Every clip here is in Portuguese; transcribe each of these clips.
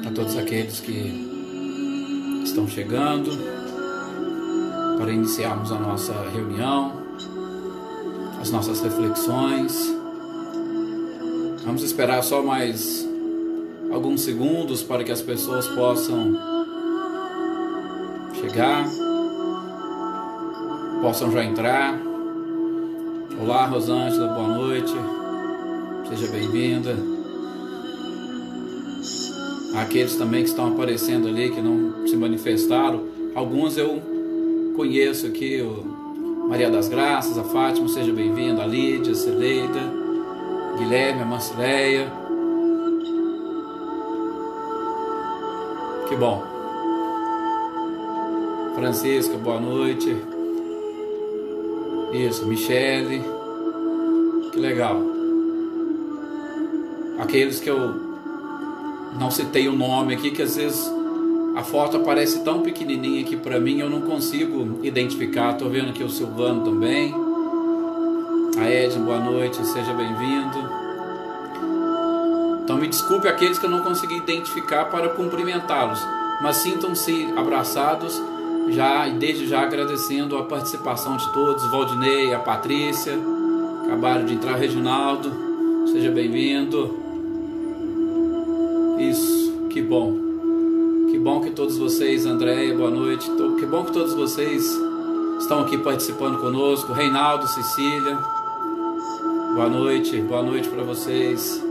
a todos aqueles que estão chegando para iniciarmos a nossa reunião, as nossas reflexões. Vamos esperar só mais alguns segundos para que as pessoas possam chegar, possam já entrar. Olá, Rosângela, boa noite, seja bem-vinda. Aqueles também que estão aparecendo ali, que não se manifestaram, alguns eu conheço aqui, o Maria das Graças, a Fátima, seja bem-vinda, a Lídia, a Celeida, Guilherme, a Marcileia. Que bom. Francisca, boa noite. Isso, Michele. Que legal. Aqueles que eu não citei o nome aqui, que às vezes a foto aparece tão pequenininha aqui para mim, eu não consigo identificar. Estou vendo aqui o Silvano também. A Edna, boa noite, seja bem-vindo. Então me desculpe aqueles que eu não consegui identificar para cumprimentá-los, mas sintam-se abraçados, já e desde já agradecendo a participação de todos. Valdinei, a Patrícia, acabaram de entrar, Reginaldo, seja bem-vindo. Isso, que bom. Que bom que todos vocês, Andréia, boa noite. Que bom que todos vocês estão aqui participando conosco. Reinaldo, Cecília, boa noite para vocês.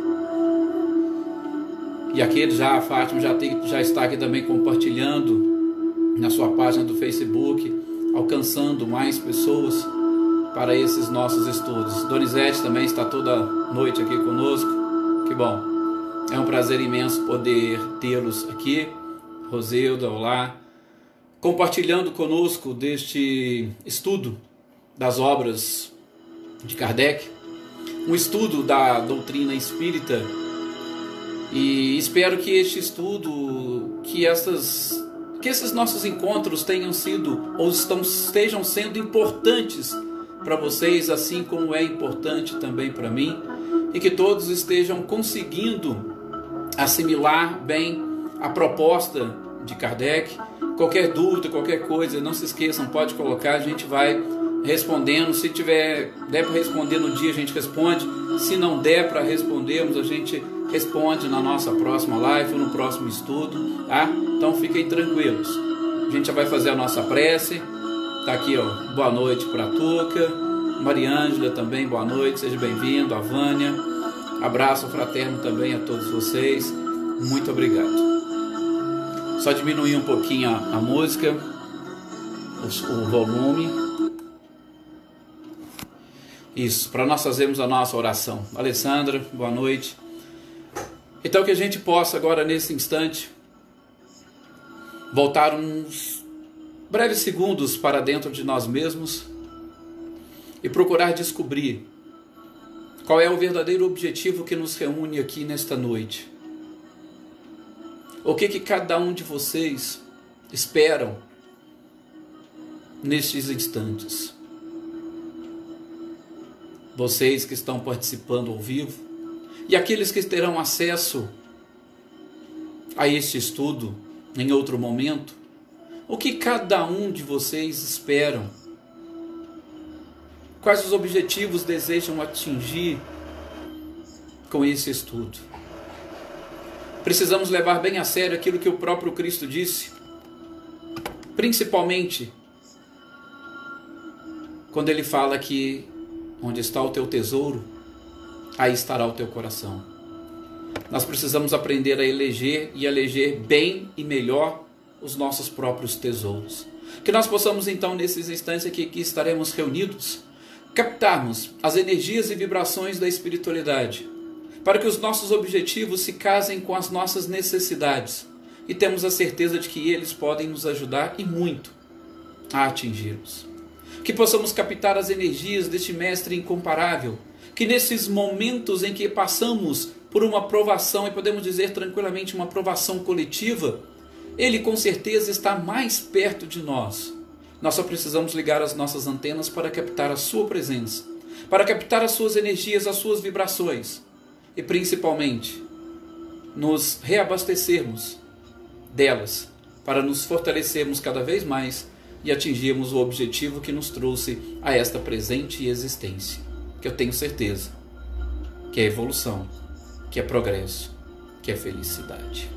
E aquele já, a Fátima já está aqui também compartilhando na sua página do Facebook, alcançando mais pessoas para esses nossos estudos. Donizete também está toda noite aqui conosco. Que bom. É um prazer imenso poder tê-los aqui. Rosilda, olá. Compartilhando conosco deste estudo das obras de Kardec, um estudo da doutrina espírita. E espero que este estudo, que esses nossos encontros tenham sido ou estejam sendo importantes para vocês, assim como é importante também para mim, e que todos estejam conseguindo assimilar bem a proposta de Kardec. Qualquer dúvida, qualquer coisa, não se esqueçam, pode colocar, a gente vai respondendo. Se der para responder no dia, a gente responde. Se não der para respondermos, a gente responde na nossa próxima live ou no próximo estudo, tá? Então fiquem tranquilos. A gente já vai fazer a nossa prece. Tá aqui, ó, boa noite para a Tuca, Mariângela também, boa noite, seja bem-vindo, a Vânia. Abraço fraterno também a todos vocês. Muito obrigado. Só diminuir um pouquinho a música, o volume. Isso, para nós fazermos a nossa oração. Alessandra, boa noite. Então que a gente possa agora, nesse instante, voltar uns breves segundos para dentro de nós mesmos e procurar descobrir qual é o verdadeiro objetivo que nos reúne aqui nesta noite. O que cada um de vocês esperam nestes instantes? Vocês que estão participando ao vivo e aqueles que terão acesso a este estudo em outro momento, o que cada um de vocês esperam? Quais os objetivos desejam atingir com esse estudo? Precisamos levar bem a sério aquilo que o próprio Cristo disse, principalmente quando ele fala que onde está o teu tesouro, aí estará o teu coração. Nós precisamos aprender a eleger e eleger bem e melhor os nossos próprios tesouros. Que nós possamos então, nesses instantes aqui que estaremos reunidos, captarmos as energias e vibrações da espiritualidade, para que os nossos objetivos se casem com as nossas necessidades e temos a certeza de que eles podem nos ajudar e muito a atingi-los. Que possamos captar as energias deste mestre incomparável, que nesses momentos em que passamos por uma provação, e podemos dizer tranquilamente uma provação coletiva, ele com certeza está mais perto de nós. Nós só precisamos ligar as nossas antenas para captar a sua presença, para captar as suas energias, as suas vibrações e principalmente nos reabastecermos delas, para nos fortalecermos cada vez mais e atingirmos o objetivo que nos trouxe a esta presente existência, que eu tenho certeza que é evolução, que é progresso, que é felicidade.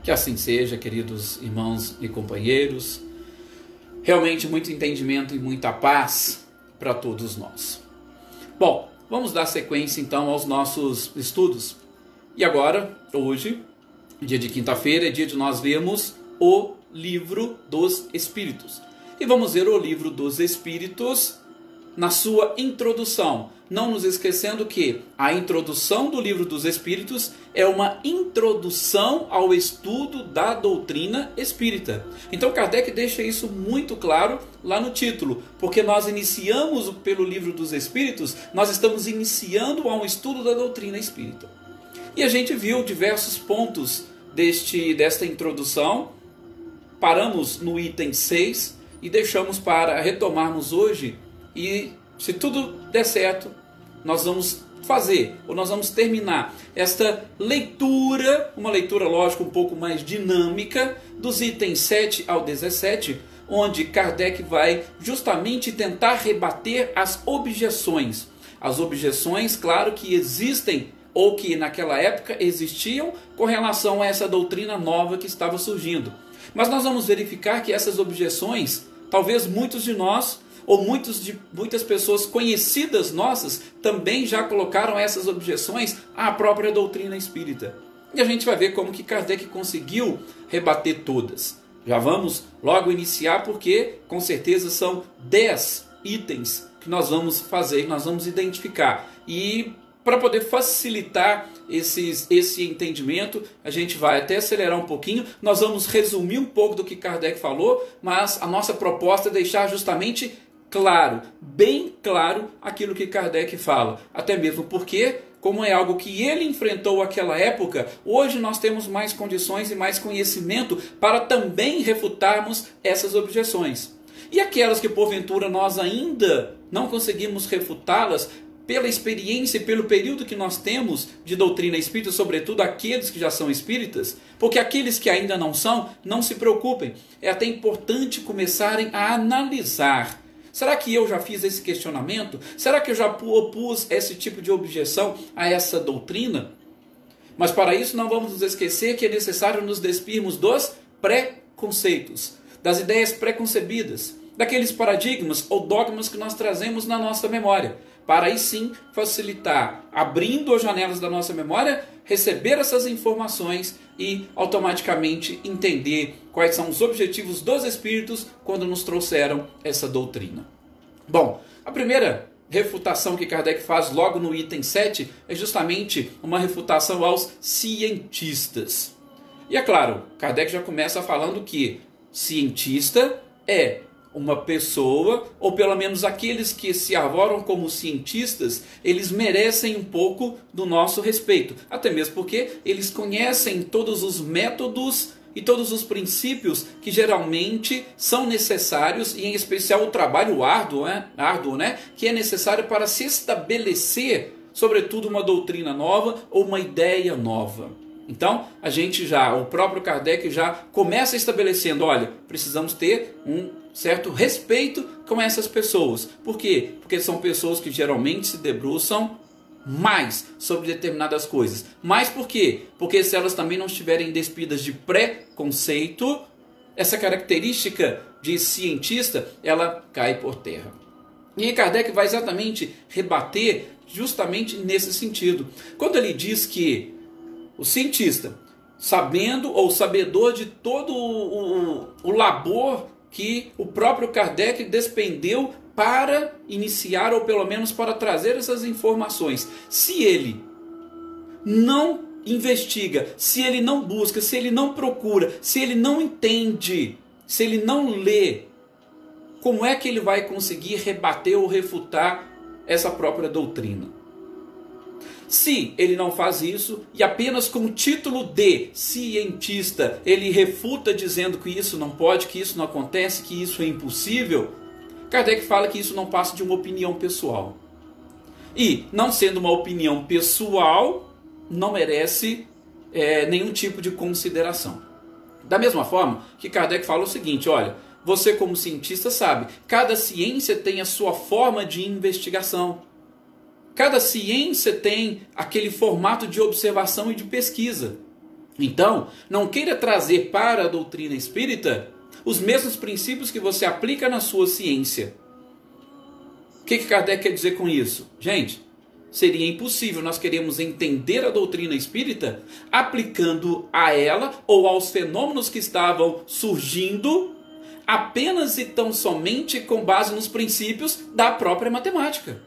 Que assim seja, queridos irmãos e companheiros. Realmente muito entendimento e muita paz para todos nós. Bom, vamos dar sequência então aos nossos estudos. E agora, hoje, dia de quinta-feira, é dia de nós vermos o Livro dos Espíritos. E vamos ver o Livro dos Espíritos na sua introdução. Não nos esquecendo que a introdução do Livro dos Espíritos é uma introdução ao estudo da doutrina espírita. Então Kardec deixa isso muito claro lá no título, porque nós iniciamos pelo Livro dos Espíritos, nós estamos iniciando ao estudo da doutrina espírita. E a gente viu diversos pontos desta introdução, paramos no item 6 e deixamos para retomarmos hoje. E se tudo der certo, nós vamos fazer, ou nós vamos terminar esta leitura, uma leitura lógica um pouco mais dinâmica, dos itens 7 ao 17, onde Kardec vai justamente tentar rebater as objeções. As objeções, claro, que existem, ou que naquela época existiam, com relação a essa doutrina nova que estava surgindo. Mas nós vamos verificar que essas objeções, talvez muitos de nós, ou muitas pessoas conhecidas nossas também já colocaram essas objeções à própria doutrina espírita. E a gente vai ver como que Kardec conseguiu rebater todas. Já vamos logo iniciar, porque com certeza são 10 itens que nós vamos fazer, que nós vamos identificar. E para poder facilitar esse entendimento, a gente vai até acelerar um pouquinho. Nós vamos resumir um pouco do que Kardec falou, mas a nossa proposta é deixar justamente claro, bem claro, aquilo que Kardec fala. Até mesmo porque, como é algo que ele enfrentou naquela época, hoje nós temos mais condições e mais conhecimento para também refutarmos essas objeções. E aquelas que porventura nós ainda não conseguimos refutá-las, pela experiência e pelo período que nós temos de doutrina espírita, sobretudo aqueles que já são espíritas, porque aqueles que ainda não são, não se preocupem. É até importante começarem a analisar. Será que eu já fiz esse questionamento? Será que eu já opus esse tipo de objeção a essa doutrina? Mas para isso não vamos nos esquecer que é necessário nos despirmos dos preconceitos, das ideias preconcebidas, daqueles paradigmas ou dogmas que nós trazemos na nossa memória, para aí sim facilitar, abrindo as janelas da nossa memória, receber essas informações e automaticamente entender quais são os objetivos dos espíritos quando nos trouxeram essa doutrina. Bom, a primeira refutação que Kardec faz logo no item 7 é justamente uma refutação aos cientistas. E é claro, Kardec já começa falando que cientista é uma pessoa, ou pelo menos aqueles que se arvoram como cientistas, eles merecem um pouco do nosso respeito. Até mesmo porque eles conhecem todos os métodos e todos os princípios que geralmente são necessários, e em especial o trabalho árduo, que é necessário para se estabelecer, sobretudo, uma doutrina nova ou uma ideia nova. Então, o próprio Kardec já começa estabelecendo, olha, precisamos ter um certo respeito com essas pessoas. Por quê? Porque são pessoas que geralmente se debruçam mais sobre determinadas coisas. Mas por quê? Porque se elas também não estiverem despidas de preconceito, essa característica de cientista, ela cai por terra. E Kardec vai exatamente rebater justamente nesse sentido. Quando ele diz que o cientista, sabendo ou sabedor de todo o labor que o próprio Kardec despendeu para iniciar, ou pelo menos para trazer essas informações, se ele não investiga, se ele não busca, se ele não procura, se ele não entende, se ele não lê, como é que ele vai conseguir rebater ou refutar essa própria doutrina? Se ele não faz isso e apenas com o título de cientista ele refuta dizendo que isso não pode, que isso não acontece, que isso é impossível, Kardec fala que isso não passa de uma opinião pessoal. E, não sendo uma opinião pessoal, não merece nenhum tipo de consideração. Da mesma forma que Kardec fala o seguinte, olha, você como cientista sabe, cada ciência tem a sua forma de investigação. Cada ciência tem aquele formato de observação e de pesquisa. Então, não queira trazer para a doutrina espírita os mesmos princípios que você aplica na sua ciência. O que Kardec quer dizer com isso? Gente, seria impossível nós queremos entender a doutrina espírita aplicando a ela ou aos fenômenos que estavam surgindo apenas e tão somente com base nos princípios da própria matemática.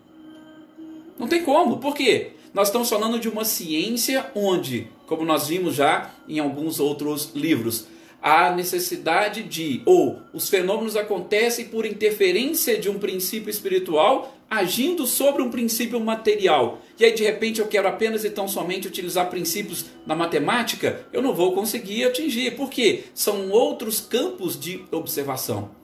Não tem como. Por quê? Nós estamos falando de uma ciência onde, como nós vimos já em alguns outros livros, a necessidade de, ou os fenômenos acontecem por interferência de um princípio espiritual agindo sobre um princípio material. E aí de repente eu quero apenas e tão somente utilizar princípios na matemática, eu não vou conseguir atingir. Por quê? São outros campos de observação.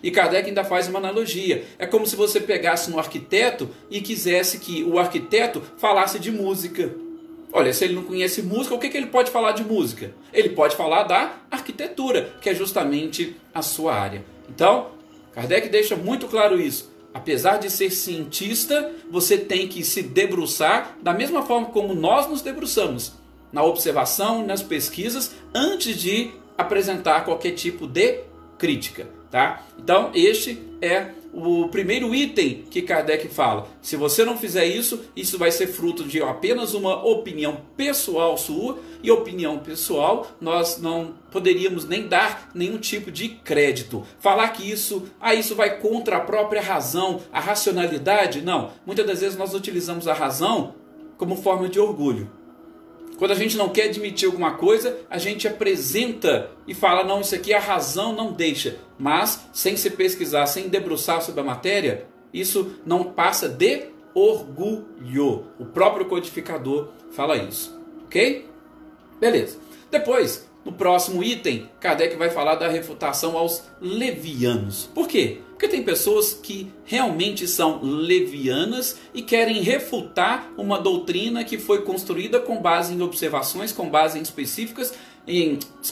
E Kardec ainda faz uma analogia. É como se você pegasse um arquiteto e quisesse que o arquiteto falasse de música. Olha, se ele não conhece música, o que ele pode falar de música? Ele pode falar da arquitetura, que é justamente a sua área. Então, Kardec deixa muito claro isso. Apesar de ser cientista, você tem que se debruçar da mesma forma como nós nos debruçamos, na observação e nas pesquisas, antes de apresentar qualquer tipo de crítica. Tá? Então, este é o primeiro item que Kardec fala. Se você não fizer isso, isso vai ser fruto de apenas uma opinião pessoal sua, e opinião pessoal nós não poderíamos nem dar nenhum tipo de crédito. Falar que isso vai contra a própria razão, a racionalidade, não. Muitas das vezes nós utilizamos a razão como forma de orgulho. Quando a gente não quer admitir alguma coisa, a gente apresenta e fala, não, isso aqui a razão não deixa. Mas, sem se pesquisar, sem debruçar sobre a matéria, isso não passa de orgulho. O próprio codificador fala isso. Ok? Beleza. Depois, no próximo item, Kardec vai falar da refutação aos levianos. Por quê? Porque tem pessoas que realmente são levianas e querem refutar uma doutrina que foi construída com base em observações, com base em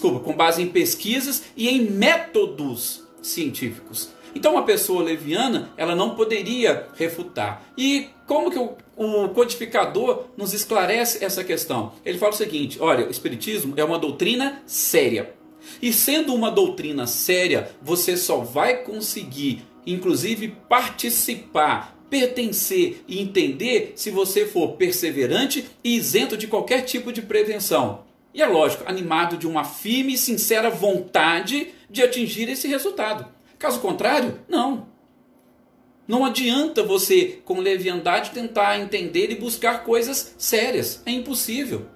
com base em pesquisas e em métodos científicos. Então uma pessoa leviana, ela não poderia refutar. E como que o codificador nos esclarece essa questão? Ele fala o seguinte, olha, o Espiritismo é uma doutrina séria. E sendo uma doutrina séria, você só vai conseguir, inclusive, participar, pertencer e entender se você for perseverante e isento de qualquer tipo de prevenção. E é lógico, animado de uma firme e sincera vontade de atingir esse resultado. Caso contrário, não. Não adianta você, com leviandade, tentar entender e buscar coisas sérias. É impossível.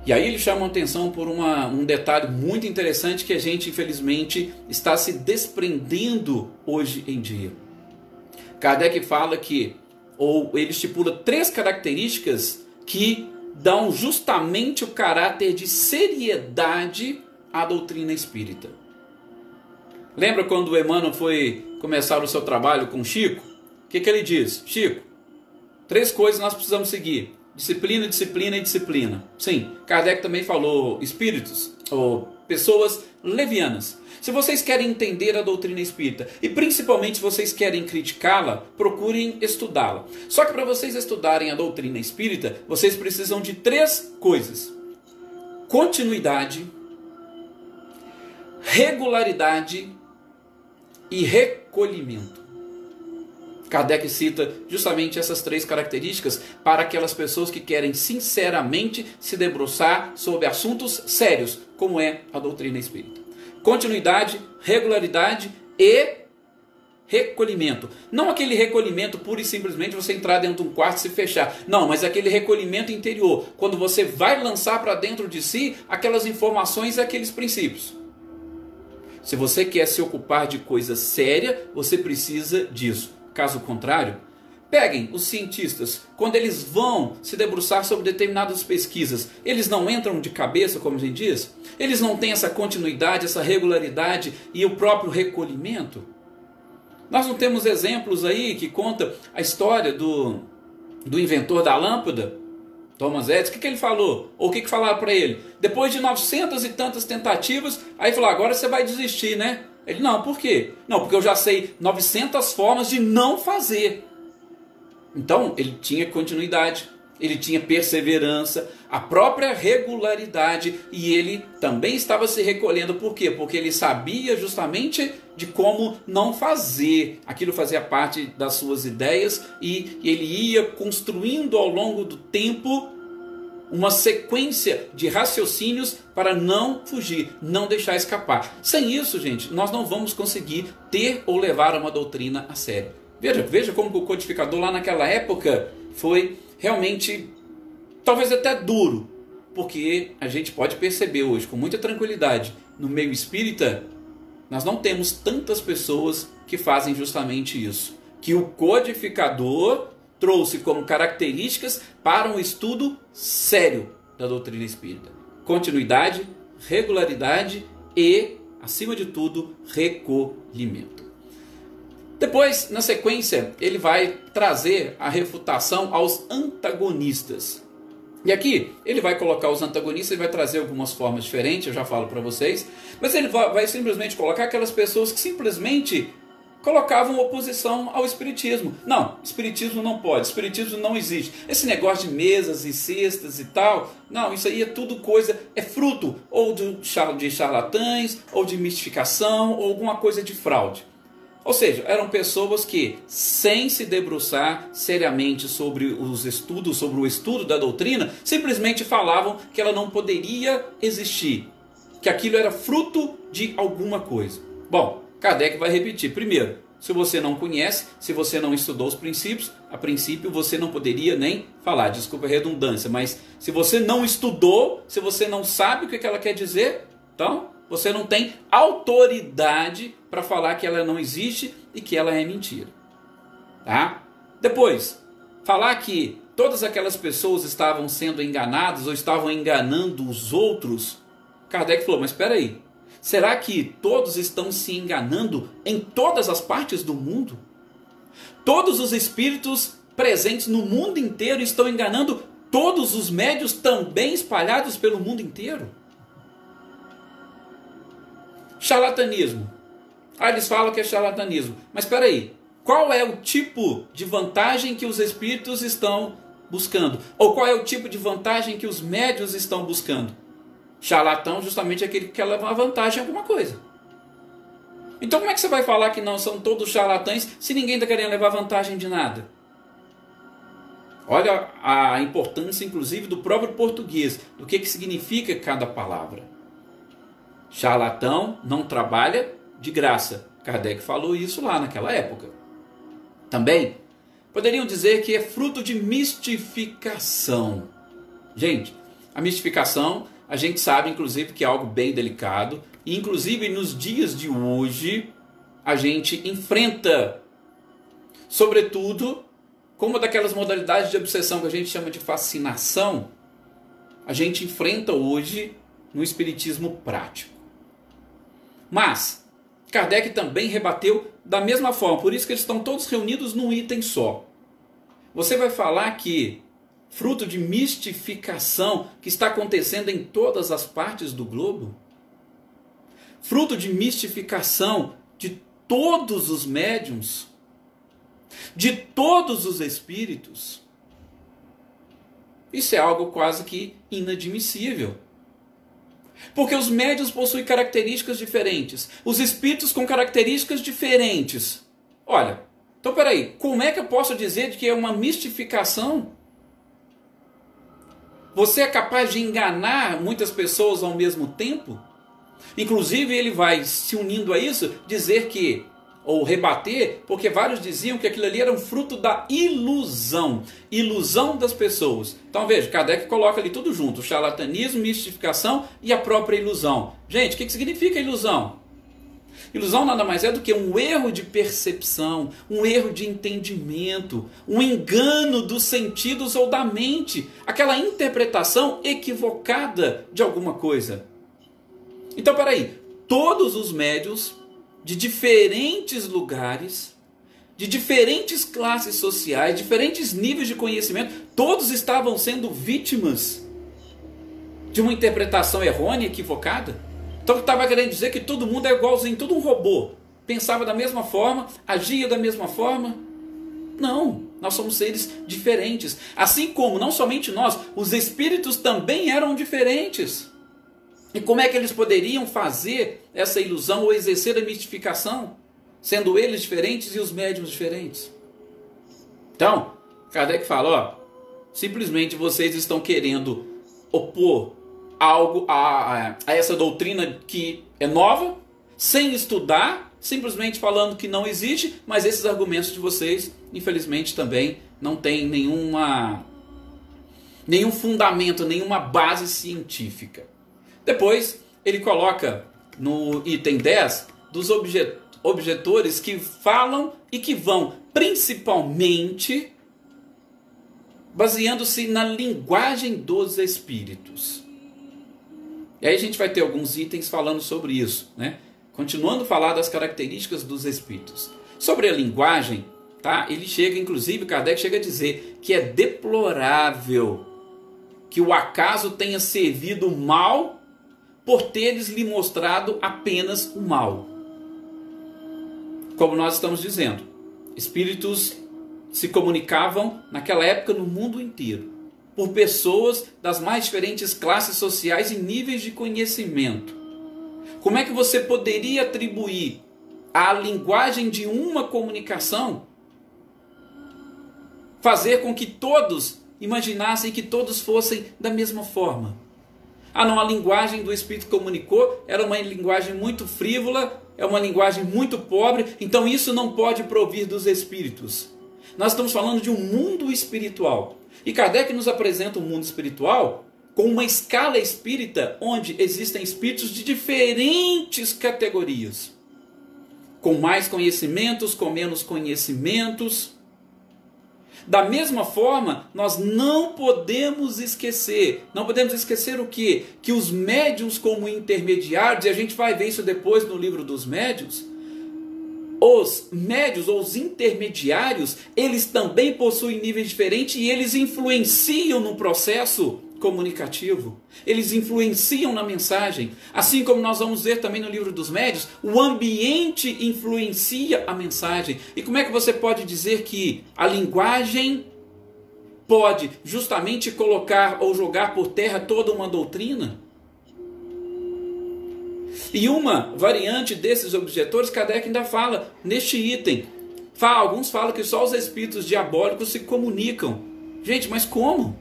E aí ele chama a atenção por um detalhe muito interessante que a gente, infelizmente, está se desprendendo hoje em dia. Kardec fala que, ou ele estipula 3 características que dão justamente o caráter de seriedade à doutrina espírita. Lembra quando o Emmanuel foi começar o seu trabalho com Chico? O que ele diz? Chico, 3 coisas nós precisamos seguir. Disciplina, disciplina e disciplina. Sim, Kardec também falou espíritos, ou pessoas levianas. Se vocês querem entender a doutrina espírita, e principalmente se vocês querem criticá-la, procurem estudá-la. Só que para vocês estudarem a doutrina espírita, vocês precisam de 3 coisas. Continuidade, regularidade e recolhimento. Kardec cita justamente essas 3 características para aquelas pessoas que querem sinceramente se debruçar sobre assuntos sérios, como é a doutrina espírita. Continuidade, regularidade e recolhimento. Não aquele recolhimento puro e simplesmente você entrar dentro de um quarto e se fechar. Não, mas aquele recolhimento interior, quando você vai lançar para dentro de si aquelas informações e aqueles princípios. Se você quer se ocupar de coisa séria, você precisa disso. Caso contrário, peguem os cientistas, quando eles vão se debruçar sobre determinadas pesquisas, eles não entram de cabeça, como a gente diz? Eles não têm essa continuidade, essa regularidade e o próprio recolhimento? Nós não temos exemplos aí que conta a história do inventor da lâmpada? Thomas Edison, o que ele falou? Ou o que falaram para ele? Depois de 900 e tantas tentativas, aí falou, agora você vai desistir, né? Ele, não, por quê? Não, porque eu já sei 900 formas de não fazer. Então, ele tinha continuidade, ele tinha perseverança, a própria regularidade, e ele também estava se recolhendo. Por quê? Porque ele sabia justamente de como não fazer. Aquilo fazia parte das suas ideias e ele ia construindo ao longo do tempo uma sequência de raciocínios para não fugir, não deixar escapar. Sem isso, gente, nós não vamos conseguir ter ou levar uma doutrina a sério. Veja como o codificador lá naquela época foi realmente, talvez até duro, porque a gente pode perceber hoje com muita tranquilidade, no meio espírita, nós não temos tantas pessoas que fazem justamente isso, que o codificador trouxe como características para um estudo sério da doutrina espírita: continuidade, regularidade e, acima de tudo, recolhimento. Depois, na sequência, ele vai trazer a refutação aos antagonistas. E aqui ele vai colocar os antagonistas e vai trazer algumas formas diferentes, eu já falo para vocês, mas ele vai simplesmente colocar aquelas pessoas que simplesmente colocavam oposição ao espiritismo. Não, espiritismo não pode, espiritismo não existe. Esse negócio de mesas e cestas e tal, não, isso aí é tudo coisa, é fruto ou de charlatães, ou de mistificação, ou alguma coisa de fraude. Ou seja, eram pessoas que, sem se debruçar seriamente sobre os estudos, sobre o estudo da doutrina, simplesmente falavam que ela não poderia existir, que aquilo era fruto de alguma coisa. Bom, Kardec vai repetir. Primeiro, se você não conhece, se você não estudou os princípios, a princípio você não poderia nem falar, desculpa a redundância, mas se você não estudou, se você não sabe o que ela quer dizer, então você não tem autoridade para falar que ela não existe e que ela é mentira. Tá? Depois, falar que todas aquelas pessoas estavam sendo enganadas ou estavam enganando os outros, Kardec falou, mas espera aí, será que todos estão se enganando em todas as partes do mundo? Todos os espíritos presentes no mundo inteiro estão enganando todos os médios também espalhados pelo mundo inteiro? Charlatanismo. Eles falam que é charlatanismo. Mas espera aí, qual é o tipo de vantagem que os espíritos estão buscando? Ou qual é o tipo de vantagem que os médios estão buscando? Charlatão justamente é aquele que quer levar vantagem em alguma coisa. Então como é que você vai falar que não são todos charlatães se ninguém está querendo levar vantagem de nada? Olha a importância inclusive do próprio português, do que significa cada palavra. Charlatão não trabalha de graça. Kardec falou isso lá naquela época. Também poderiam dizer que é fruto de mistificação. Gente, a mistificação a gente sabe inclusive que é algo bem delicado. E inclusive nos dias de hoje a gente enfrenta, sobretudo, como uma daquelas modalidades de obsessão que a gente chama de fascinação, a gente enfrenta hoje no espiritismo prático. Mas Kardec também rebateu da mesma forma, por isso que eles estão todos reunidos num item só. Você vai falar que fruto de mistificação que está acontecendo em todas as partes do globo? Fruto de mistificação de todos os médiuns? De todos os espíritos? Isso é algo quase que inadmissível. Porque os médiuns possuem características diferentes. Os espíritos com características diferentes. Olha, então peraí, como é que eu posso dizer que é uma mistificação? Você é capaz de enganar muitas pessoas ao mesmo tempo? Inclusive ele vai, se unindo a isso, dizer que, ou rebater, porque vários diziam que aquilo ali era um fruto da ilusão. Ilusão das pessoas. Então veja, Kardec coloca ali tudo junto. Charlatanismo, mistificação e a própria ilusão. Gente, o que significa ilusão? Ilusão nada mais é do que um erro de percepção, um erro de entendimento, um engano dos sentidos ou da mente. Aquela interpretação equivocada de alguma coisa. Então peraí, todos os médiuns de diferentes lugares de diferentes classes sociais, diferentes níveis de conhecimento, todos estavam sendo vítimas de uma interpretação errônea, equivocada. Então estava querendo dizer que todo mundo é igualzinho, tudo um robô. Pensava da mesma forma, agia da mesma forma. Não, nós somos seres diferentes. Assim como não somente nós, os espíritos também eram diferentes. E como é que eles poderiam fazer essa ilusão ou exercer a mistificação, sendo eles diferentes e os médiuns diferentes? Então, Kardec fala, ó, simplesmente vocês estão querendo opor algo a essa doutrina que é nova, sem estudar, simplesmente falando que não existe, mas esses argumentos de vocês, infelizmente, também não têm nenhum fundamento, nenhuma base científica. Depois, ele coloca no item 10 dos objetores que falam e que vão principalmente baseando-se na linguagem dos espíritos. E aí a gente vai ter alguns itens falando sobre isso, né? Continuando a falar das características dos espíritos. Sobre a linguagem, tá? Ele chega, inclusive, Kardec chega a dizer que é deplorável que o acaso tenha servido mal por teres lhe mostrado apenas o mal. Como nós estamos dizendo, espíritos se comunicavam naquela época no mundo inteiro, por pessoas das mais diferentes classes sociais e níveis de conhecimento. Como é que você poderia atribuir à linguagem de uma comunicação fazer com que todos imaginassem que todos fossem da mesma forma? Ah não, a linguagem do Espírito comunicou era uma linguagem muito frívola, é uma linguagem muito pobre, então isso não pode provir dos espíritos. Nós estamos falando de um mundo espiritual. E Kardec nos apresenta um mundo espiritual com uma escala espírita onde existem espíritos de diferentes categorias. Com mais conhecimentos, com menos conhecimentos. Da mesma forma, nós não podemos esquecer o quê? Que os médiuns como intermediários, e a gente vai ver isso depois no livro dos médiuns, os médiuns ou os intermediários, eles também possuem níveis diferentes e eles influenciam no processo comunicativo. Eles influenciam na mensagem. Assim como nós vamos ver também no livro dos médiuns, o ambiente influencia a mensagem. E como é que você pode dizer que a linguagem pode justamente colocar ou jogar por terra toda uma doutrina? E uma variante desses objetores, Kardec ainda fala neste item. Alguns falam que só os espíritos diabólicos se comunicam. Gente, mas como?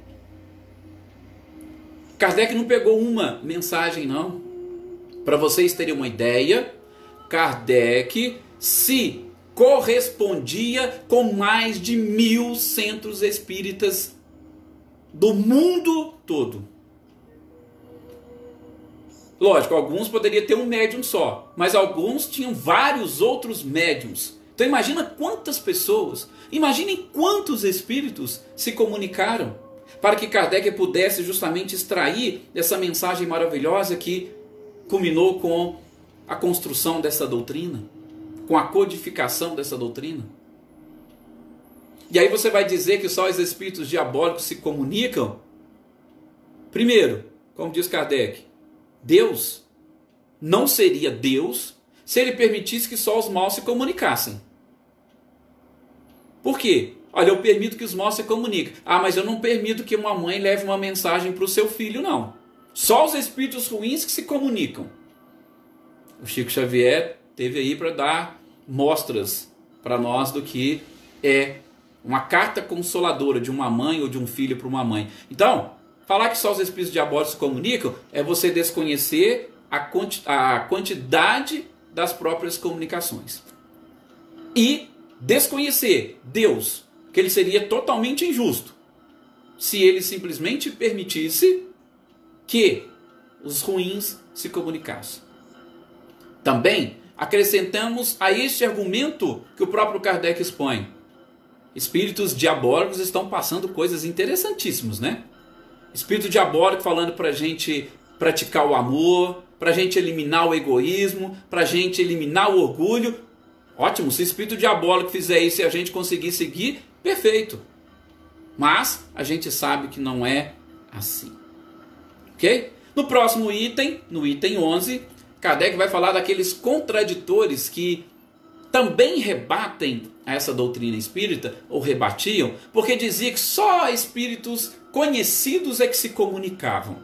Kardec não pegou uma mensagem, não. Para vocês terem uma ideia, Kardec se correspondia com mais de 1000 centros espíritas do mundo todo. Lógico, alguns poderiam ter um médium só, mas alguns tinham vários outros médiums. Então imagina quantas pessoas, imaginem quantos espíritos se comunicaram para que Kardec pudesse justamente extrair essa mensagem maravilhosa que culminou com a construção dessa doutrina, com a codificação dessa doutrina. E aí você vai dizer que só os espíritos diabólicos se comunicam? Primeiro, como diz Kardec, Deus não seria Deus se ele permitisse que só os maus se comunicassem. Por quê? Olha, eu permito que os maus se comuniquem. Ah, mas eu não permito que uma mãe leve uma mensagem para o seu filho, não. Só os espíritos ruins que se comunicam. O Chico Xavier teve aí para dar mostras para nós do que é uma carta consoladora de uma mãe ou de um filho para uma mãe. Então, falar que só os espíritos diabólicos se comunicam é você desconhecer a quantidade das próprias comunicações. E desconhecer Deus, que ele seria totalmente injusto se ele simplesmente permitisse que os ruins se comunicassem. Também acrescentamos a este argumento que o próprio Kardec expõe. Espíritos diabólicos estão passando coisas interessantíssimas, né? Espírito diabólico falando para a gente praticar o amor, para a gente eliminar o egoísmo, para a gente eliminar o orgulho. Ótimo, se o espírito diabólico fizer isso e a gente conseguir seguir, perfeito. Mas a gente sabe que não é assim. Ok? No próximo item, no item 11, Kardec vai falar daqueles contraditores que também rebatem essa doutrina espírita, ou rebatiam, porque dizia que só espíritos conhecidos é que se comunicavam.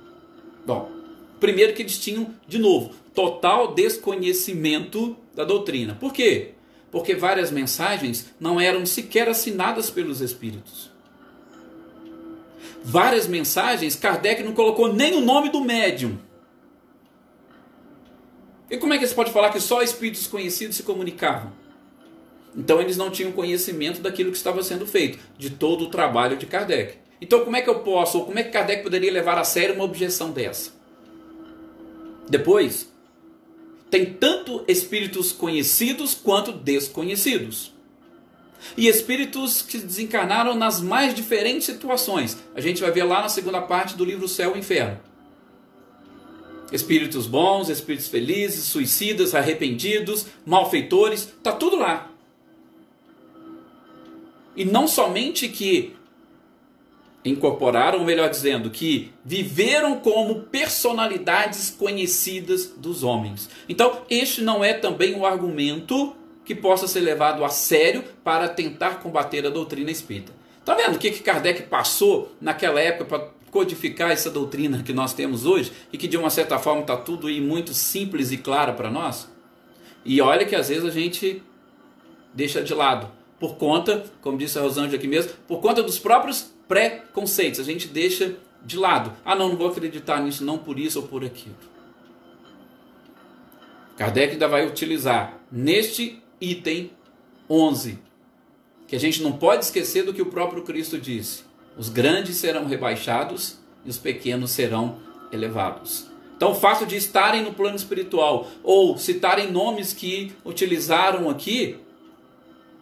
Bom, primeiro que eles tinham, de novo, total desconhecimento da doutrina. Por quê? Porque várias mensagens não eram sequer assinadas pelos espíritos. Várias mensagens, Kardec não colocou nem o nome do médium. E como é que você pode falar que só espíritos conhecidos se comunicavam? Então eles não tinham conhecimento daquilo que estava sendo feito, de todo o trabalho de Kardec. Então como é que eu posso, ou como é que Kardec poderia levar a sério uma objeção dessa? Depois, tem tanto espíritos conhecidos quanto desconhecidos. E espíritos que desencarnaram nas mais diferentes situações. A gente vai ver lá na segunda parte do livro Céu e Inferno. Espíritos bons, espíritos felizes, suicidas, arrependidos, malfeitores, está tudo lá. E não somente que incorporaram, ou melhor dizendo, que viveram como personalidades conhecidas dos homens. Então, este não é também um argumento que possa ser levado a sério para tentar combater a doutrina espírita. Está vendo o que Kardec passou naquela época para codificar essa doutrina que nós temos hoje e que de uma certa forma está tudo aí muito simples e claro para nós? E olha que às vezes a gente deixa de lado, por conta, como disse a Rosângela aqui mesmo, por conta dos próprios preconceitos, a gente deixa de lado. Ah, não vou acreditar nisso, não por isso ou por aquilo. Kardec ainda vai utilizar neste item 11, que a gente não pode esquecer do que o próprio Cristo disse: os grandes serão rebaixados e os pequenos serão elevados. Então o fato de estarem no plano espiritual, ou citarem nomes que utilizaram aqui,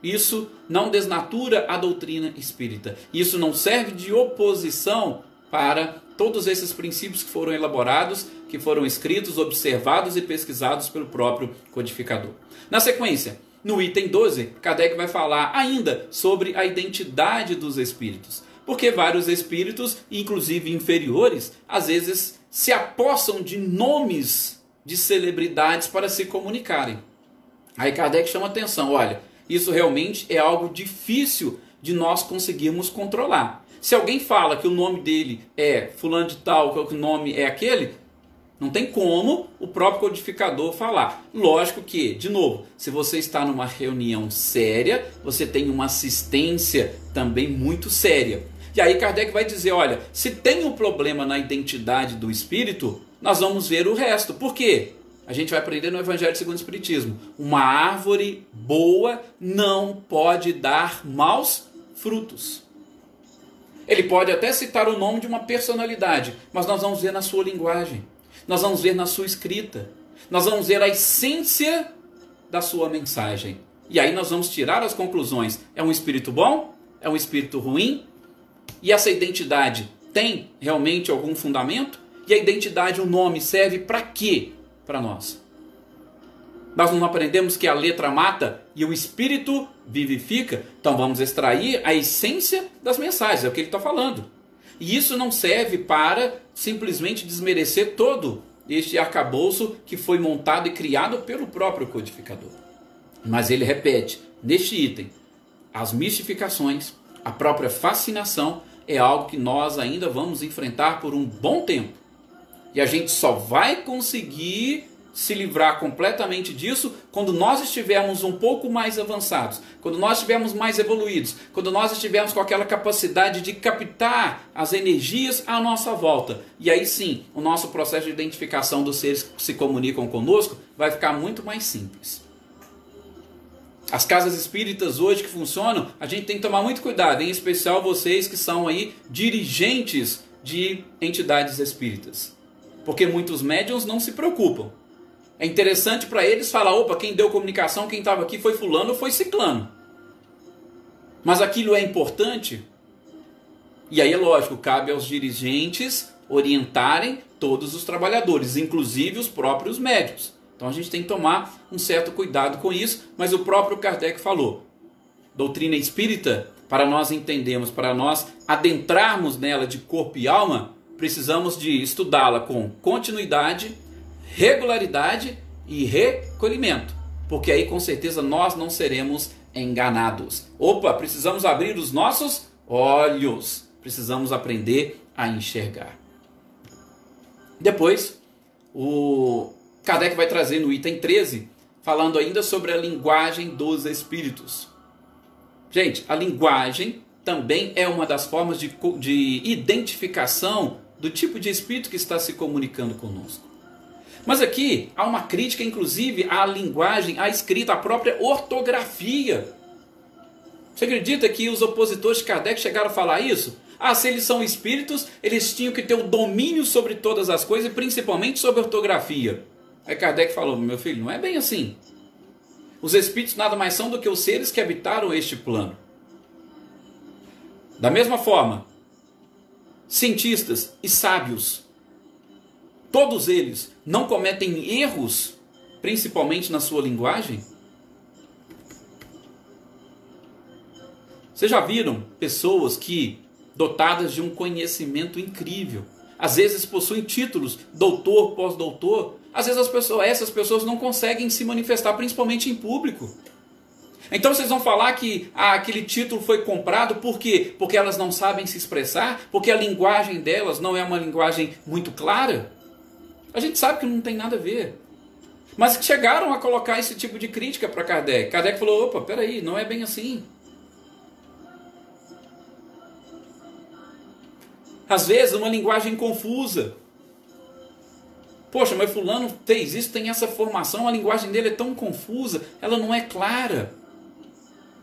isso não desnatura a doutrina espírita. Isso não serve de oposição para todos esses princípios que foram elaborados, que foram escritos, observados e pesquisados pelo próprio codificador. Na sequência, no item 12, Kardec vai falar ainda sobre a identidade dos espíritos. Porque vários espíritos, inclusive inferiores, às vezes se apossam de nomes de celebridades para se comunicarem. Aí Kardec chama atenção, olha, isso realmente é algo difícil de nós conseguirmos controlar. Se alguém fala que o nome dele é fulano de tal, que o nome é aquele, não tem como o próprio codificador falar. Lógico que, de novo, se você está numa reunião séria, você tem uma assistência também muito séria. E aí Kardec vai dizer, olha, se tem um problema na identidade do espírito, nós vamos ver o resto. Por quê? A gente vai aprender no Evangelho segundo o Espiritismo. Uma árvore boa não pode dar maus frutos. Ele pode até citar o nome de uma personalidade, mas nós vamos ver na sua linguagem. Nós vamos ver na sua escrita. Nós vamos ver a essência da sua mensagem. E aí nós vamos tirar as conclusões. É um espírito bom? É um espírito ruim? E essa identidade tem realmente algum fundamento? E a identidade, o nome, serve para quê? Para nós. Nós não aprendemos que a letra mata e o espírito vivifica? Então vamos extrair a essência das mensagens, é o que ele está falando. E isso não serve para simplesmente desmerecer todo este arcabouço que foi montado e criado pelo próprio codificador. Mas ele repete, neste item, as mistificações, a própria fascinação é algo que nós ainda vamos enfrentar por um bom tempo. E a gente só vai conseguir se livrar completamente disso quando nós estivermos um pouco mais avançados, quando nós estivermos mais evoluídos, quando nós estivermos com aquela capacidade de captar as energias à nossa volta. E aí sim, o nosso processo de identificação dos seres que se comunicam conosco vai ficar muito mais simples. As casas espíritas hoje que funcionam, a gente tem que tomar muito cuidado, em especial vocês que são aí dirigentes de entidades espíritas. Porque muitos médiuns não se preocupam. É interessante para eles falar, opa, quem deu comunicação, quem estava aqui foi fulano ou foi ciclano. Mas aquilo é importante? E aí é lógico, cabe aos dirigentes orientarem todos os trabalhadores, inclusive os próprios médiuns. Então a gente tem que tomar um certo cuidado com isso, mas o próprio Kardec falou, doutrina espírita, para nós entendermos, para nós adentrarmos nela de corpo e alma, precisamos de estudá-la com continuidade, regularidade e recolhimento, porque aí com certeza nós não seremos enganados. Opa, precisamos abrir os nossos olhos, precisamos aprender a enxergar. Depois, o Kardec vai trazer no item 13, falando ainda sobre a linguagem dos espíritos. Gente, a linguagem também é uma das formas de identificação do tipo de espírito que está se comunicando conosco. Mas aqui há uma crítica, inclusive, à linguagem, à escrita, à própria ortografia. Você acredita que os opositores de Kardec chegaram a falar isso? Ah, se eles são espíritos, eles tinham que ter o domínio sobre todas as coisas, principalmente sobre a ortografia. Aí Kardec falou, meu filho, não é bem assim. Os espíritos nada mais são do que os seres que habitaram este plano. Da mesma forma, cientistas e sábios, todos eles não cometem erros, principalmente na sua linguagem? Vocês já viram pessoas que, dotadas de um conhecimento incrível, às vezes possuem títulos, doutor, pós-doutor, às vezes essas pessoas não conseguem se manifestar, principalmente em público. Então vocês vão falar que aquele título foi comprado, por quê? Porque elas não sabem se expressar, porque a linguagem delas não é uma linguagem muito clara? A gente sabe que não tem nada a ver. Mas chegaram a colocar esse tipo de crítica para Kardec. Kardec falou, opa, peraí, não é bem assim. Às vezes uma linguagem confusa. Poxa, mas fulano fez isso, tem essa formação, a linguagem dele é tão confusa, ela não é clara.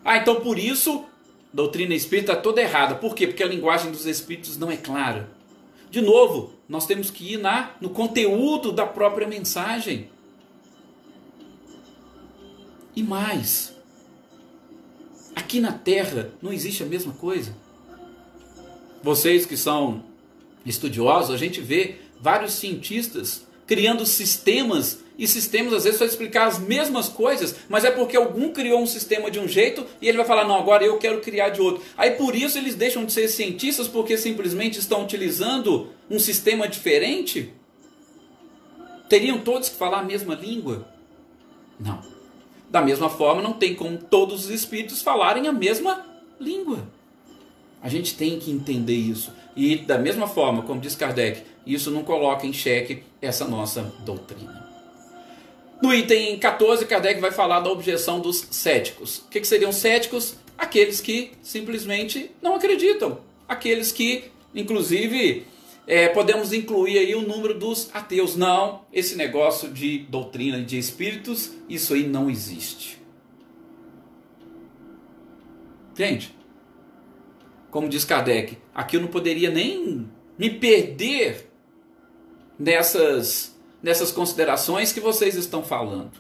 Ah, então por isso, a doutrina espírita está toda errada. Por quê? Porque a linguagem dos espíritos não é clara. De novo, nós temos que ir no conteúdo da própria mensagem. E mais, aqui na Terra não existe a mesma coisa. Vocês que são estudiosos, a gente vê vários cientistas criando sistemas, e sistemas às vezes para explicar as mesmas coisas, mas é porque algum criou um sistema de um jeito e ele vai falar, não, agora eu quero criar de outro. Aí por isso eles deixam de ser cientistas, porque simplesmente estão utilizando um sistema diferente? Teriam todos que falar a mesma língua? Não. Da mesma forma, não tem como todos os espíritos falarem a mesma língua. A gente tem que entender isso. E da mesma forma, como diz Kardec, isso não coloca em xeque essa nossa doutrina. No item 14, Kardec vai falar da objeção dos céticos. O que seriam céticos? Aqueles que simplesmente não acreditam. Aqueles que, inclusive, podemos incluir aí o número dos ateus. Não, esse negócio de doutrina de espíritos, isso aí não existe. Gente, como diz Kardec, aqui eu não poderia nem me perder nessas considerações que vocês estão falando.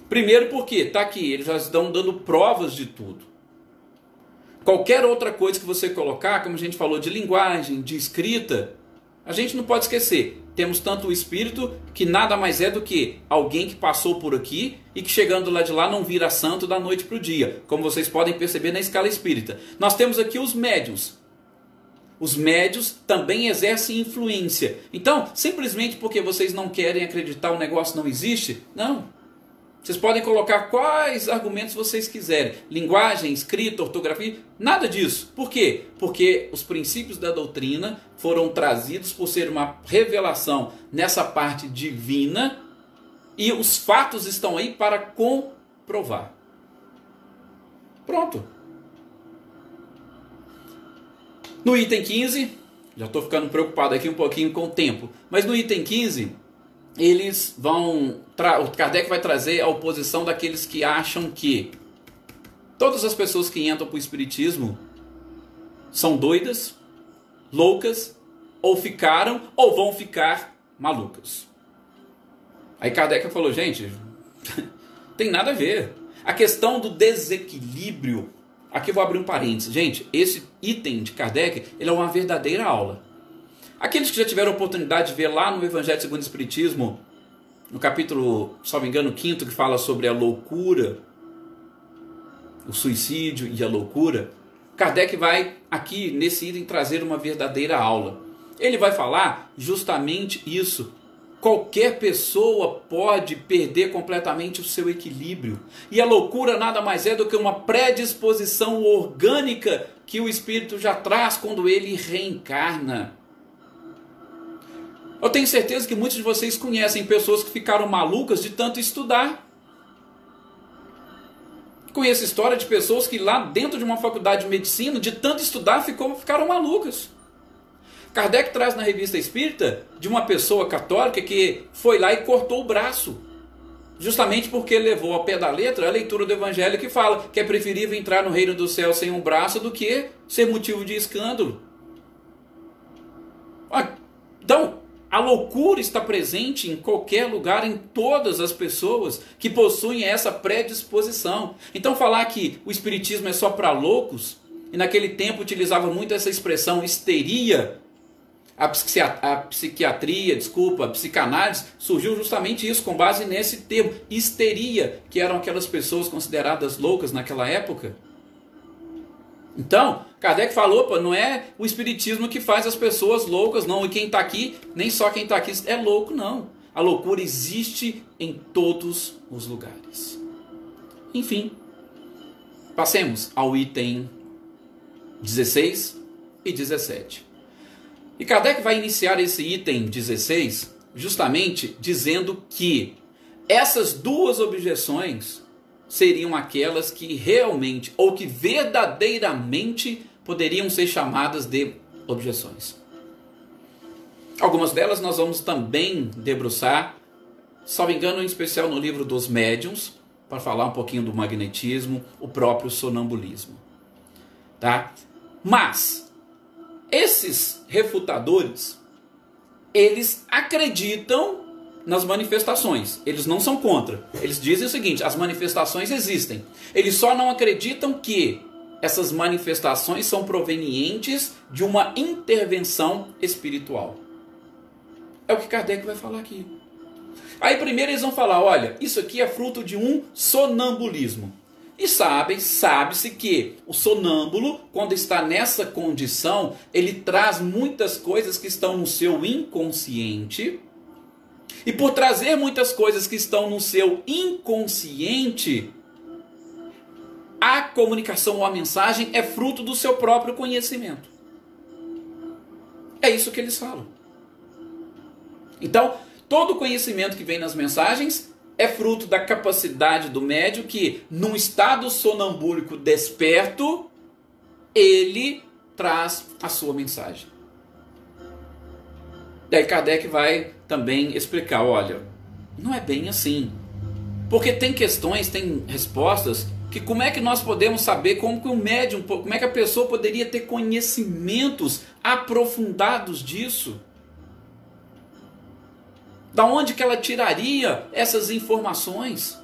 Primeiro porque, está aqui, eles já estão dando provas de tudo. Qualquer outra coisa que você colocar, como a gente falou de linguagem, de escrita, a gente não pode esquecer. Temos tanto o espírito que nada mais é do que alguém que passou por aqui e que chegando lá de lá não vira santo da noite para o dia, como vocês podem perceber na escala espírita. Nós temos aqui os médiuns. Os médiuns também exercem influência. Então, simplesmente porque vocês não querem acreditar, o negócio não existe? Não. Vocês podem colocar quais argumentos vocês quiserem. Linguagem, escrita, ortografia, nada disso. Por quê? Porque os princípios da doutrina foram trazidos por ser uma revelação nessa parte divina e os fatos estão aí para comprovar. Pronto. No item 15, já estou ficando preocupado aqui um pouquinho com o tempo, mas no item 15, o Kardec vai trazer a oposição daqueles que acham que todas as pessoas que entram para o espiritismo são doidas, loucas, ou ficaram, ou vão ficar malucas. Aí Kardec falou, gente, tem nada a ver. A questão do desequilíbrio, aqui eu vou abrir um parênteses. Gente, esse item de Kardec, ele é uma verdadeira aula. Aqueles que já tiveram a oportunidade de ver lá no Evangelho segundo o Espiritismo, no capítulo, se não me engano, 5º, que fala sobre a loucura, o suicídio e a loucura, Kardec vai aqui nesse item trazer uma verdadeira aula. Ele vai falar justamente isso. Qualquer pessoa pode perder completamente o seu equilíbrio. E a loucura nada mais é do que uma predisposição orgânica que o espírito já traz quando ele reencarna. Eu tenho certeza que muitos de vocês conhecem pessoas que ficaram malucas de tanto estudar. Conheço história de pessoas que lá dentro de uma faculdade de medicina, de tanto estudar, ficaram malucas. Kardec traz na Revista Espírita de uma pessoa católica que foi lá e cortou o braço. Justamente porque levou ao pé da letra a leitura do Evangelho que fala que é preferível entrar no reino do céu sem um braço do que ser motivo de escândalo. Então, a loucura está presente em qualquer lugar, em todas as pessoas que possuem essa predisposição. Então falar que o espiritismo é só para loucos, e naquele tempo utilizava muito essa expressão histeria, a psiquiatria, a psicanálise, surgiu justamente isso, com base nesse termo, histeria, que eram aquelas pessoas consideradas loucas naquela época. Então, Kardec falou, não é o espiritismo que faz as pessoas loucas, não. E quem está aqui, nem só quem está aqui é louco, não. A loucura existe em todos os lugares. Enfim, passemos ao item 16 e 17. E Kardec vai iniciar esse item 16 justamente dizendo que essas duas objeções seriam aquelas que realmente, ou que verdadeiramente poderiam ser chamadas de objeções. Algumas delas nós vamos também debruçar, salvo engano, em especial no livro dos médiuns, para falar um pouquinho do magnetismo, o próprio sonambulismo. Tá? Mas esses refutadores, eles acreditam nas manifestações. Eles não são contra. Eles dizem o seguinte: as manifestações existem. Eles só não acreditam que essas manifestações são provenientes de uma intervenção espiritual. É o que Kardec vai falar aqui. Aí primeiro eles vão falar: olha, isso aqui é fruto de um sonambulismo. E sabe-se que o sonâmbulo, quando está nessa condição, ele traz muitas coisas que estão no seu inconsciente. E por trazer muitas coisas que estão no seu inconsciente, a comunicação ou a mensagem é fruto do seu próprio conhecimento. É isso que eles falam. Então, todo conhecimento que vem nas mensagens é fruto da capacidade do médium que, num estado sonambúlico desperto, ele traz a sua mensagem. Daí Kardec vai também explicar, olha, não é bem assim. Porque tem questões, tem respostas, que como é que nós podemos saber como que o médium, como é que a pessoa poderia ter conhecimentos aprofundados disso? Da onde que ela tiraria essas informações?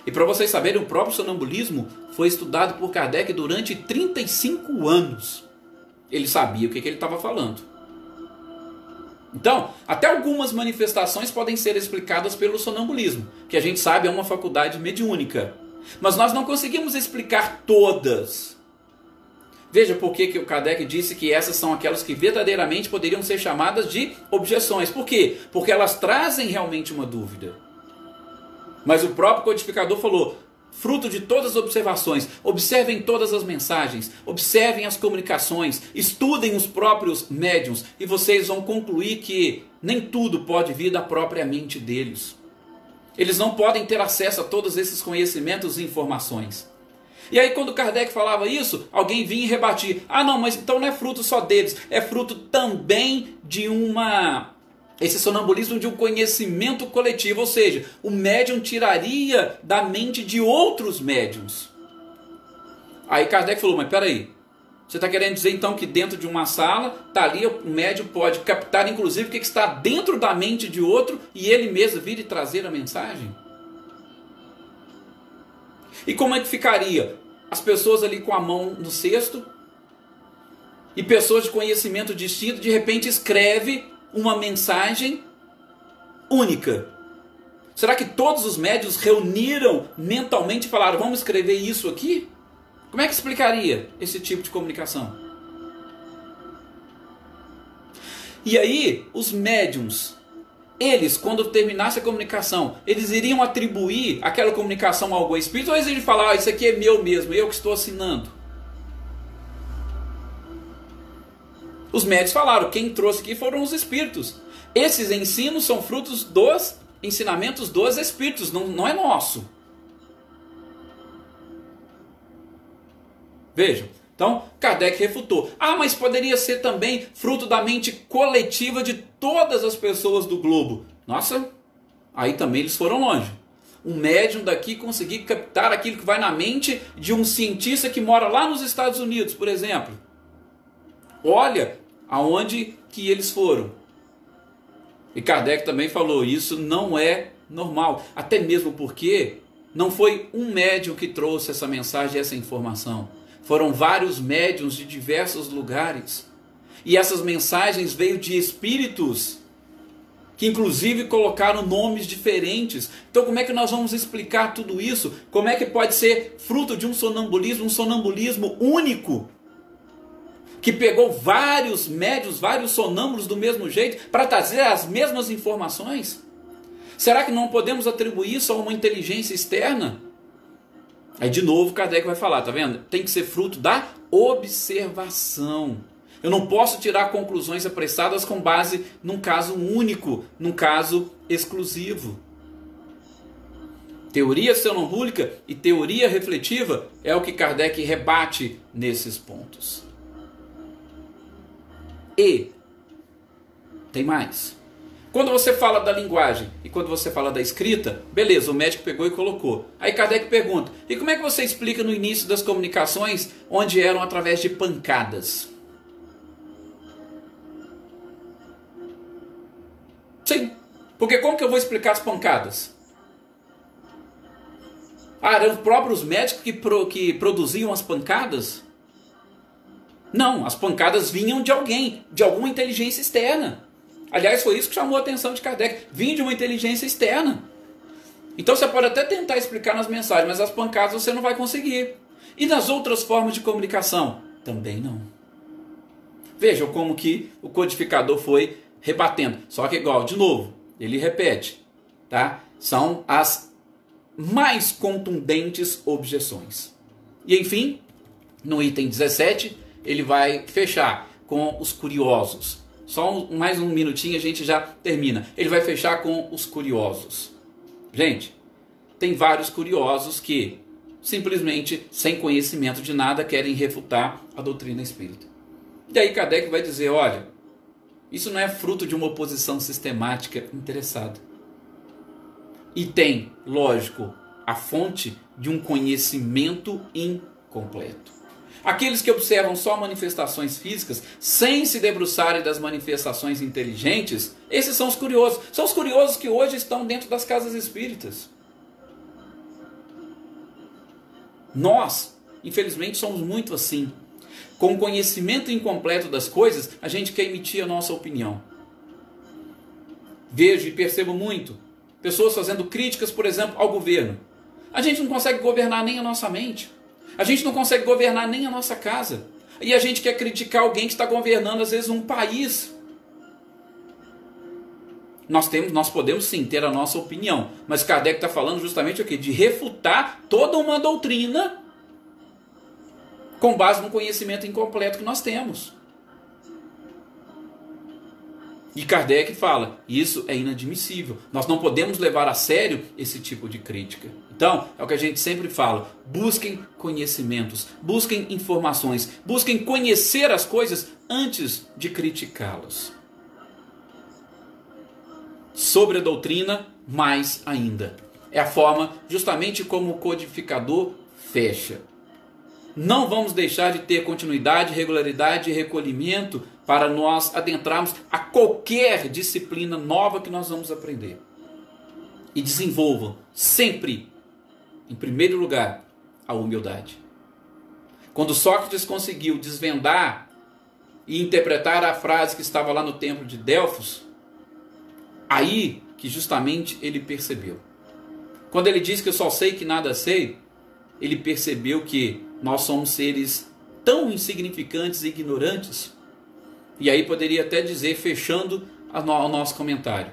E para vocês saberem, o próprio sonambulismo foi estudado por Kardec durante 35 anos. Ele sabia o que ele estava falando. Então, até algumas manifestações podem ser explicadas pelo sonambulismo, que a gente sabe é uma faculdade mediúnica. Mas nós não conseguimos explicar todas. Veja por que o Kardec disse que essas são aquelas que verdadeiramente poderiam ser chamadas de objeções. Por quê? Porque elas trazem realmente uma dúvida. Mas o próprio codificador falou: fruto de todas as observações, observem todas as mensagens, observem as comunicações, estudem os próprios médiuns e vocês vão concluir que nem tudo pode vir da própria mente deles. Eles não podem ter acesso a todos esses conhecimentos e informações. E aí quando Kardec falava isso, alguém vinha e rebatia: ah não, mas então não é fruto só deles, é fruto também de esse sonambulismo de um conhecimento coletivo, ou seja, o médium tiraria da mente de outros médiums. Aí Kardec falou: mas peraí, você está querendo dizer então que dentro de uma sala, tá ali, o médium pode captar inclusive o que está dentro da mente de outro e ele mesmo vir e trazer a mensagem? E como é que ficaria? As pessoas ali com a mão no cesto e pessoas de conhecimento distinto de repente escreve uma mensagem única? Será que todos os médiuns reuniram mentalmente e falaram, vamos escrever isso aqui? Como é que explicaria esse tipo de comunicação? E aí, os médiuns, eles, quando terminasse a comunicação, eles iriam atribuir aquela comunicação a algum espírito, ou eles iriam falar, isso aqui é meu mesmo, eu que estou assinando? Os médiuns falaram, quem trouxe aqui foram os espíritos. Esses ensinos são frutos dos ensinamentos dos espíritos, não é nosso. Vejam, então Kardec refutou. Ah, mas poderia ser também fruto da mente coletiva de todas as pessoas do globo. Nossa, aí também eles foram longe. Um médium daqui conseguir captar aquilo que vai na mente de um cientista que mora lá nos Estados Unidos, por exemplo. Olha aonde que eles foram. E Kardec também falou, isso não é normal. Até mesmo porque não foi um médium que trouxe essa mensagem, essa informação. Foram vários médiuns de diversos lugares. E essas mensagens veio de espíritos que inclusive colocaram nomes diferentes. Então como é que nós vamos explicar tudo isso? Como é que pode ser fruto de um sonambulismo único? Que pegou vários médiuns, vários sonâmbulos do mesmo jeito para trazer as mesmas informações? Será que não podemos atribuir isso a uma inteligência externa? Aí de novo Kardec vai falar, tá vendo? Tem que ser fruto da observação. Eu não posso tirar conclusões apressadas com base num caso único, num caso exclusivo. Teoria sonambúlica e teoria refletiva é o que Kardec rebate nesses pontos. E tem mais. Quando você fala da linguagem e quando você fala da escrita, beleza, o médico pegou e colocou. Aí Kardec pergunta, e como é que você explica no início das comunicações onde eram através de pancadas? Sim, porque como que eu vou explicar as pancadas? Ah, eram os próprios médicos que produziam as pancadas? Não, as pancadas vinham de alguém, de alguma inteligência externa. Aliás, foi isso que chamou a atenção de Kardec. Vinha de uma inteligência externa. Então você pode até tentar explicar nas mensagens, mas as pancadas você não vai conseguir. E nas outras formas de comunicação? Também não. Vejam como que o codificador foi rebatendo. Só que igual, de novo, ele repete. Tá? São as mais contundentes objeções. E enfim, no item 17, ele vai fechar com os curiosos. Só mais um minutinho a gente já termina. Ele vai fechar com os curiosos. Gente, tem vários curiosos que simplesmente, sem conhecimento de nada, querem refutar a doutrina espírita. E aí Kardec vai dizer, olha, isso não é fruto de uma oposição sistemática interessada. E tem, lógico, a fonte de um conhecimento incompleto. Aqueles que observam só manifestações físicas, sem se debruçarem das manifestações inteligentes, esses são os curiosos. São os curiosos que hoje estão dentro das casas espíritas. Nós, infelizmente, somos muito assim. Com o conhecimento incompleto das coisas, a gente quer emitir a nossa opinião. Vejo e percebo muito pessoas fazendo críticas, por exemplo, ao governo. A gente não consegue governar nem a nossa mente. A gente não consegue governar nem a nossa casa. E a gente quer criticar alguém que está governando, às vezes, um país. Nós podemos sim ter a nossa opinião. Mas Kardec está falando justamente o quê? De refutar toda uma doutrina com base no conhecimento incompleto que nós temos. E Kardec fala, isso é inadmissível. Nós não podemos levar a sério esse tipo de crítica. Então, é o que a gente sempre fala, busquem conhecimentos, busquem informações, busquem conhecer as coisas antes de criticá-las. Sobre a doutrina, mais ainda. É a forma justamente como o codificador fecha. Não vamos deixar de ter continuidade, regularidade e recolhimento para nós adentrarmos a qualquer disciplina nova que nós vamos aprender. E desenvolvam sempre, em primeiro lugar, a humildade. Quando Sócrates conseguiu desvendar e interpretar a frase que estava lá no templo de Delfos, aí que justamente ele percebeu. Quando ele diz que eu só sei que nada sei, ele percebeu que nós somos seres tão insignificantes e ignorantes. E aí poderia até dizer, fechando o nosso comentário,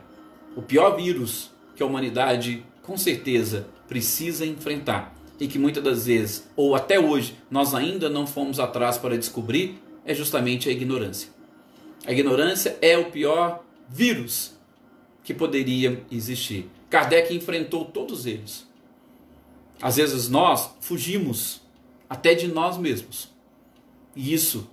o pior vírus que a humanidade com certeza precisa enfrentar e que muitas das vezes, ou até hoje, nós ainda não fomos atrás para descobrir, é justamente a ignorância. A ignorância é o pior vírus que poderia existir. Kardec enfrentou todos eles. Às vezes nós fugimos até de nós mesmos. E isso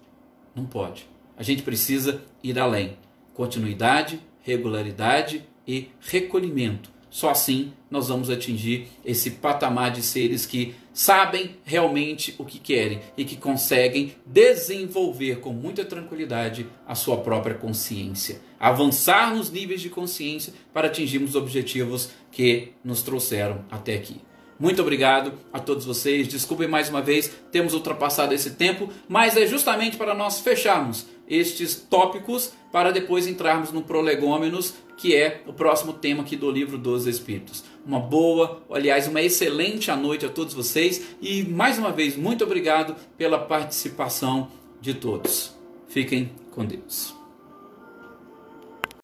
não pode. A gente precisa ir além. Continuidade, regularidade e recolhimento. Só assim nós vamos atingir esse patamar de seres que sabem realmente o que querem e que conseguem desenvolver com muita tranquilidade a sua própria consciência. Avançar nos níveis de consciência para atingirmos os objetivos que nos trouxeram até aqui. Muito obrigado a todos vocês. Desculpem mais uma vez, temos ultrapassado esse tempo, mas é justamente para nós fecharmos estes tópicos para depois entrarmos no Prolegômenos, que é o próximo tema aqui do livro dos Espíritos. Uma boa, aliás, uma excelente noite a todos vocês e mais uma vez muito obrigado pela participação de todos. Fiquem com Deus.